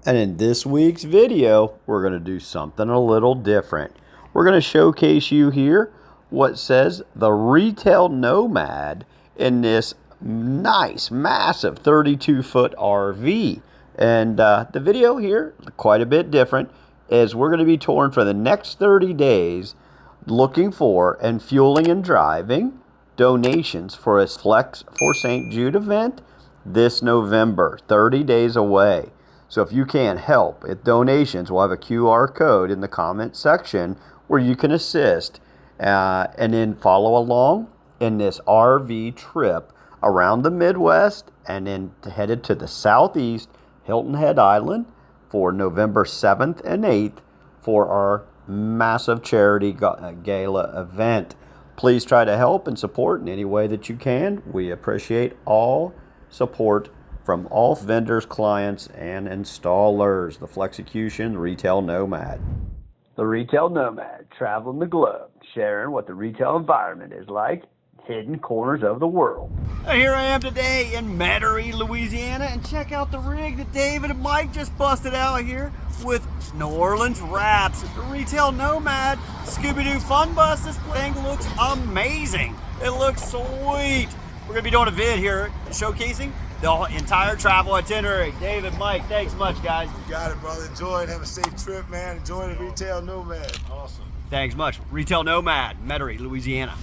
And in this week's video, we're going to do something a little different. We're going to showcase you here what says the Retail Nomad in this nice, massive 32-foot RV. And the video here, quite a bit different, is we're going to be touring for the next 30 days looking for and fueling and driving donations for a Flex Fore St. Jude event this November, 30 days away. So if you can't help at donations, we'll have a QR code in the comment section where you can assist and then follow along in this RV trip around the Midwest and then headed to the Southeast, Hilton Head Island for November 7th and 8th for our massive charity gala event. Please try to help and support in any way that you can. We appreciate all support from all vendors, clients, and installers. The Flexecution Retail Nomad. The Retail Nomad, traveling the globe, sharing what the retail environment is like, hidden corners of the world. Here I am today in Metairie, Louisiana, and check out the rig that David and Mike just busted out here with New Orleans wraps. The Retail Nomad Scooby-Doo Fun Bus. This thing looks amazing. It looks sweet. We're gonna be doing a vid here showcasing the entire travel itinerary. David, Mike, thanks much, guys. You got it, brother. Enjoy it. Have a safe trip, man. Enjoy the Retail Nomad. Awesome. Thanks much. Retail Nomad, Metairie, Louisiana.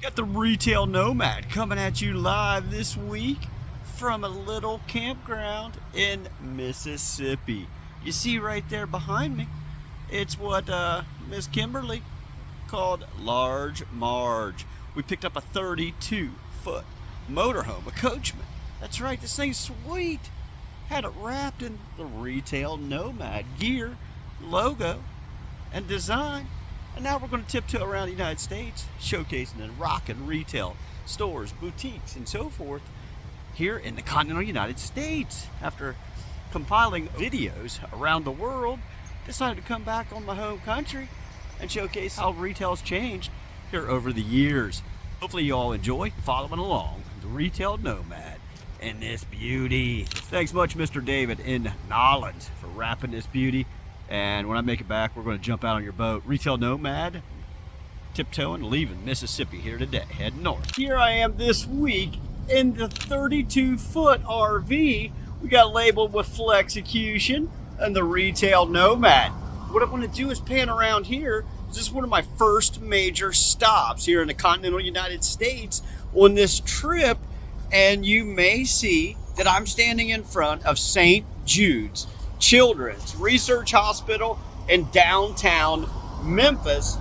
Got the Retail Nomad coming at you live this week from a little campground in Mississippi. You see right there behind me, it's what Miss Kimberly called Large Marge. We picked up a 32-foot motorhome, a Coachman. That's right, this thing's sweet. Had it wrapped in the Retail Nomad gear, logo, and design. And now we're going to tiptoe around the United States, showcasing and rocking retail stores, boutiques, and so forth here in the continental United States. After compiling videos around the world, decided to come back on my home country and showcase how retail's changed here over the years. Hopefully you all enjoy following along the Retail Nomad and this beauty. Thanks much, Mr. David in Nolens, for wrapping this beauty. And when I make it back, we're going to jump out on your boat. Retail Nomad, tiptoeing, leaving Mississippi here today, heading north. Here I am this week in the 32-foot RV. We got labeled with Flexecution and the Retail Nomad. What I want to do is pan around here. This is one of my first major stops here in the continental United States on this trip. And you may see that I'm standing in front of St. Jude's Children's Research Hospital in downtown Memphis,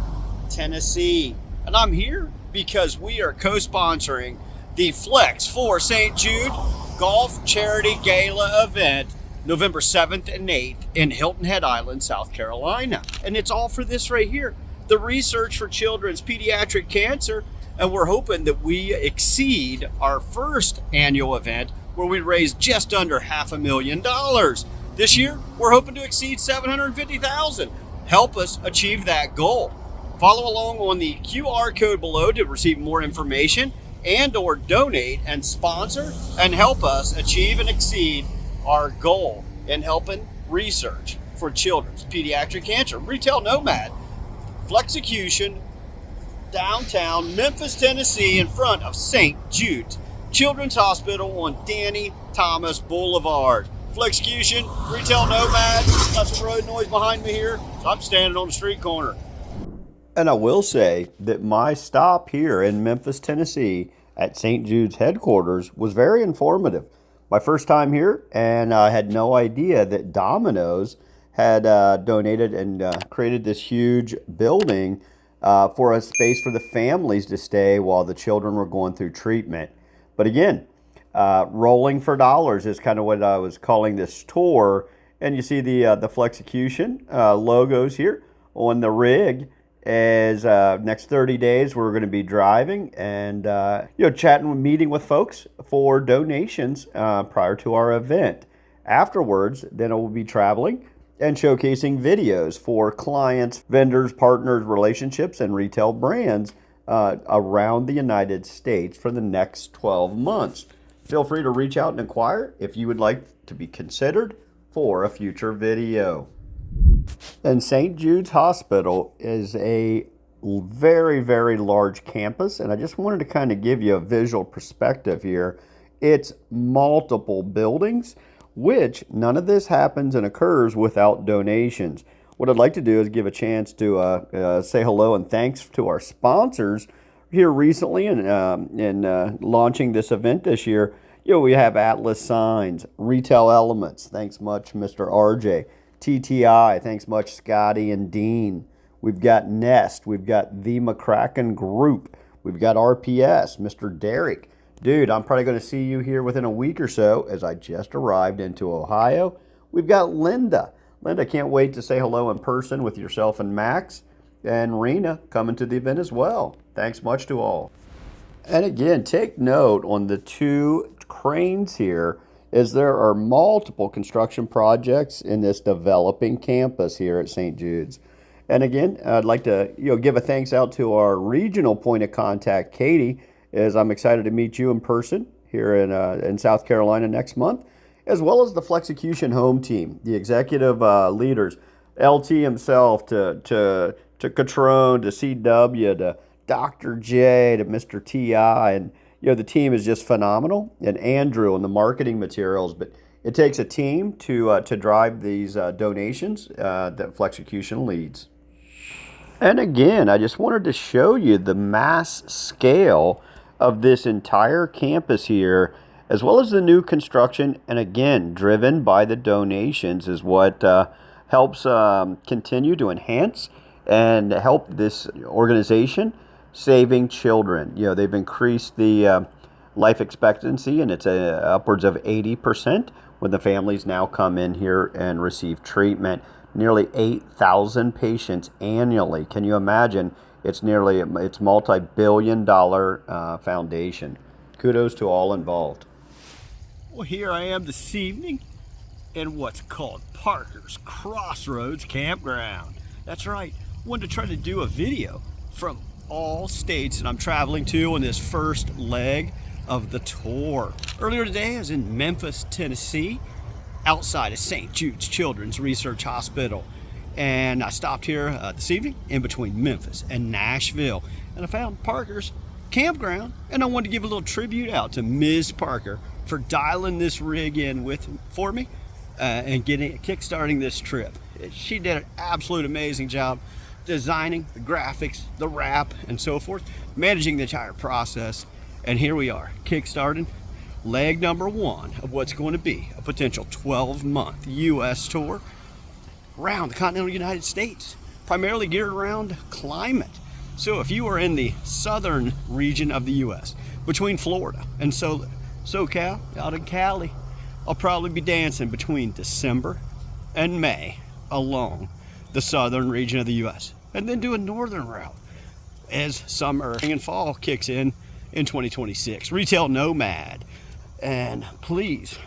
Tennessee. And I'm here because we are co-sponsoring the Flex Fore St. Jude Golf Charity Gala event November 7th and 8th in Hilton Head Island, South Carolina. And it's all for this right here, the research for children's pediatric cancer. And we're hoping that we exceed our first annual event where we raised just under $500,000. This year, we're hoping to exceed $750,000. Help us achieve that goal. Follow along on the QR code below to receive more information and or donate and sponsor and help us achieve and exceed our goal in helping research for children's pediatric cancer. Retail Nomad, Flexecution, downtown Memphis, Tennessee, in front of St. Jude's Children's Hospital on Danny Thomas Boulevard. Flexecution, Retail Nomad. Got some road noise behind me here, so I'm standing on the street corner. And I will say that my stop here in Memphis, Tennessee at St. Jude's headquarters was very informative. My first time here, and I had no idea that Domino's had donated and created this huge building for a space for the families to stay while the children were going through treatment. But again, rolling for dollars is kind of what I was calling this tour. And you see the Flexecution logos here on the rig. As next 30 days, we're going to be driving and chatting, meeting with folks for donations prior to our event. Afterwards, then I will be traveling and showcasing videos for clients, vendors, partners, relationships, and retail brands around the United States for the next 12 months. Feel free to reach out and inquire if you would like to be considered for a future video. And St. Jude's Hospital is a very, very large campus, and I just wanted to kind of give you a visual perspective here. It's multiple buildings, which none of this happens and occurs without donations. What I'd like to do is give a chance to say hello and thanks to our sponsors here recently in launching this event this year. We have Atlas Signs, Retail Elements, thanks much Mr. RJ, TTI, thanks much Scotty and Dean. We've got Nest, we've got the McCracken Group, we've got RPS, Mr. Derek. Dude, I'm probably going to see you here within a week or so as I just arrived into Ohio. We've got Linda. Linda, can't wait to say hello in person with yourself and Max. And Rena coming to the event as well. Thanks much to all. And again, take note on the two cranes here, as there are multiple construction projects in this developing campus here at St. Jude's. And again, I'd like to give a thanks out to our regional point of contact, Katie, as I'm excited to meet you in person here in South Carolina next month, as well as the Flexecution home team, the executive leaders, LT himself, to Catrone, to CW, to Dr. J, to Mr. TI, and the team is just phenomenal, and Andrew and the marketing materials. But it takes a team to drive these donations that Flexecution leads. And again, I just wanted to show you the mass scale of this entire campus here, as well as the new construction, and again, driven by the donations is what helps continue to enhance and help this organization saving children. They've increased the life expectancy, and it's upwards of 80% when the families now come in here and receive treatment. Nearly 8,000 patients annually. Can you imagine? It's multi-billion-dollar foundation. Kudos to all involved. Well, here I am this evening in what's called Parker's Crossroads Campground. That's right. Wanted to try to do a video from all states that I'm traveling to on this first leg of the tour. Earlier today, I was in Memphis, Tennessee, outside of St. Jude's Children's Research Hospital. And I stopped here this evening in between Memphis and Nashville. And I found Parker's Campground. And I wanted to give a little tribute out to Ms. Parker for dialing this rig in for me and kickstarting this trip. She did an absolute amazing job designing the graphics, the wrap, and so forth, managing the entire process. And here we are, kickstarting leg number one of what's going to be a potential 12-month U.S. tour around the continental United States, primarily geared around climate. So if you are in the southern region of the U.S., between Florida and SoCal, out in Cali, I'll probably be dancing between December and May along the southern region of the U.S. and then do a northern route as summer and fall kicks in 2026. Retail Nomad. And please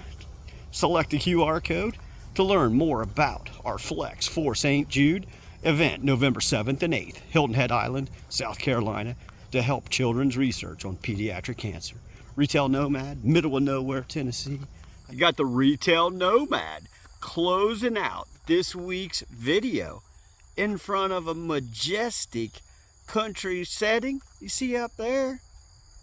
select the QR code to learn more about our Flex Fore St. Jude event, November 7th and 8th, Hilton Head Island, South Carolina, to help children's research on pediatric cancer. Retail Nomad, middle of nowhere, Tennessee. I got the Retail Nomad closing out this week's video in front of a majestic country setting. You see up there?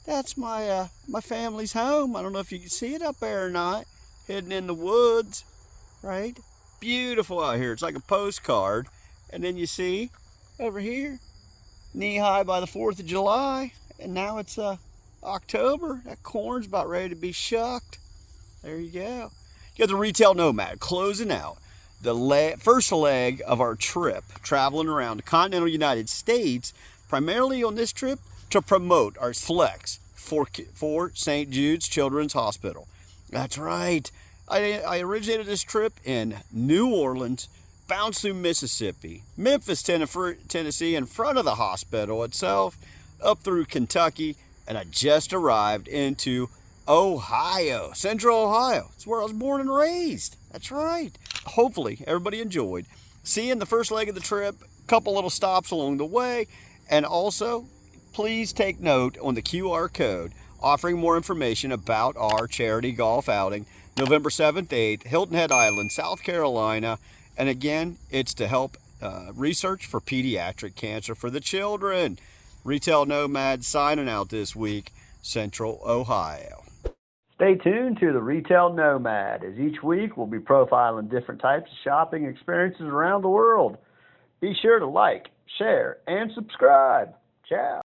That's my family's home. I don't know if you can see it up there or not. Hidden in the woods, right? Beautiful out here. It's like a postcard. And then you see over here, knee high by the 4th of July. And now it's October. That corn's about ready to be shucked. There you go. You got the Retail Nomad closing out the first leg of our trip, traveling around the continental United States, primarily on this trip to promote our Flex Fore St. Jude's Children's Hospital. That's right. I originated this trip in New Orleans, bounced through Mississippi, Memphis, Tennessee, in front of the hospital itself, up through Kentucky, and I just arrived into Ohio, Central Ohio. It's where I was born and raised. That's right. Hopefully everybody enjoyed seeing the first leg of the trip, a couple little stops along the way, and also please take note on the QR code offering more information about our charity golf outing November 7th, 8th, Hilton Head Island, South Carolina. And again, it's to help research for pediatric cancer for the children. Retail Nomad signing out this week, Central Ohio. Stay tuned to the Retail Nomad, as each week we'll be profiling different types of shopping experiences around the world. Be sure to like, share, and subscribe. Ciao.